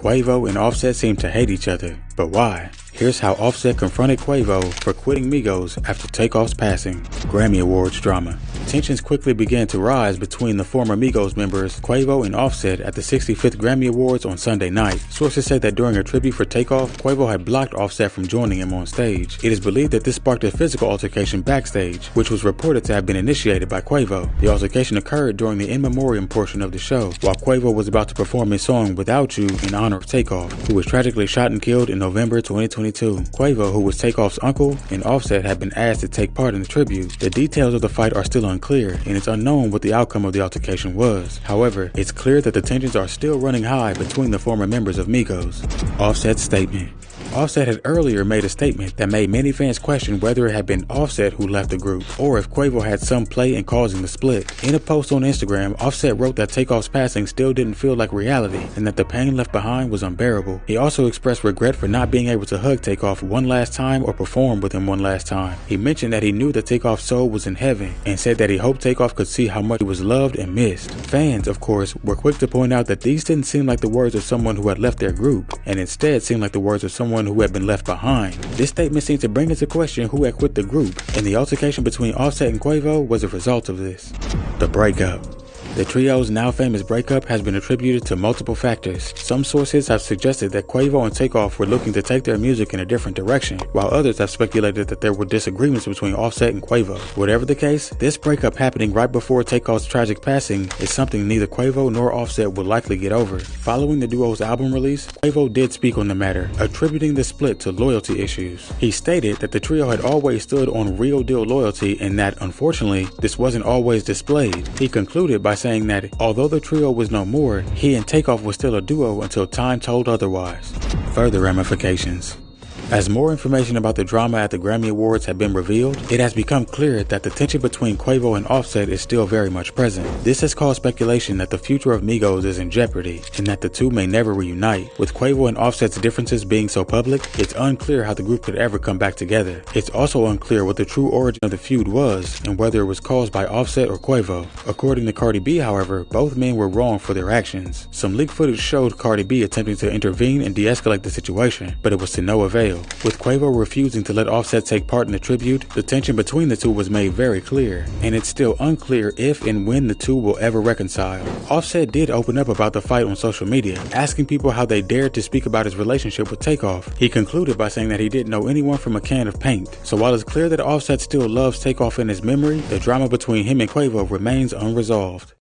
Quavo and Offset seem to hate each other, but why? Here's how Offset confronted Quavo for quitting Migos after Takeoff's passing. Grammy Awards drama. Tensions quickly began to rise between the former Migos members Quavo and Offset at the 65th Grammy Awards on Sunday night. Sources say that during a tribute for Takeoff, Quavo had blocked Offset from joining him on stage. It is believed that this sparked a physical altercation backstage, which was reported to have been initiated by Quavo. The altercation occurred during the in memoriam portion of the show, while Quavo was about to perform his song Without You in honor of Takeoff, who was tragically shot and killed in November 2022. Quavo, who was Takeoff's uncle, and Offset have been asked to take part in the tribute. The details of the fight are still unclear, and it's unknown what the outcome of the altercation was. However, it's clear that the tensions are still running high between the former members of Migos. Offset's statement. Offset had earlier made a statement that made many fans question whether it had been Offset who left the group, or if Quavo had some play in causing the split. In a post on Instagram, Offset wrote that Takeoff's passing still didn't feel like reality, and that the pain left behind was unbearable. He also expressed regret for not being able to hug Takeoff one last time or perform with him one last time. He mentioned that he knew that Takeoff's soul was in heaven, and said that he hoped Takeoff could see how much he was loved and missed. Fans, of course, were quick to point out that these didn't seem like the words of someone who had left their group, and instead seemed like the words of someone who had been left behind. This statement seemed to bring into question who had quit the group, and the altercation between Offset and Quavo was a result of this. The breakup. The trio's now famous breakup has been attributed to multiple factors. Some sources have suggested that Quavo and Takeoff were looking to take their music in a different direction, while others have speculated that there were disagreements between Offset and Quavo. Whatever the case, this breakup happening right before Takeoff's tragic passing is something neither Quavo nor Offset will likely get over. Following the duo's album release, Quavo did speak on the matter, attributing the split to loyalty issues. He stated that the trio had always stood on real deal loyalty and that, unfortunately, this wasn't always displayed. He concluded by saying that although the trio was no more, he and Takeoff was still a duo until time told otherwise. Further ramifications. As more information about the drama at the Grammy Awards have been revealed, it has become clear that the tension between Quavo and Offset is still very much present. This has caused speculation that the future of Migos is in jeopardy, and that the two may never reunite. With Quavo and Offset's differences being so public, it's unclear how the group could ever come back together. It's also unclear what the true origin of the feud was, and whether it was caused by Offset or Quavo. According to Cardi B, however, both men were wrong for their actions. Some leaked footage showed Cardi B attempting to intervene and de-escalate the situation, but it was to no avail. With Quavo refusing to let Offset take part in the tribute, the tension between the two was made very clear, and it's still unclear if and when the two will ever reconcile. Offset did open up about the fight on social media, asking people how they dared to speak about his relationship with Takeoff. He concluded by saying that he didn't know anyone from a can of paint. So while it's clear that Offset still loves Takeoff in his memory, the drama between him and Quavo remains unresolved.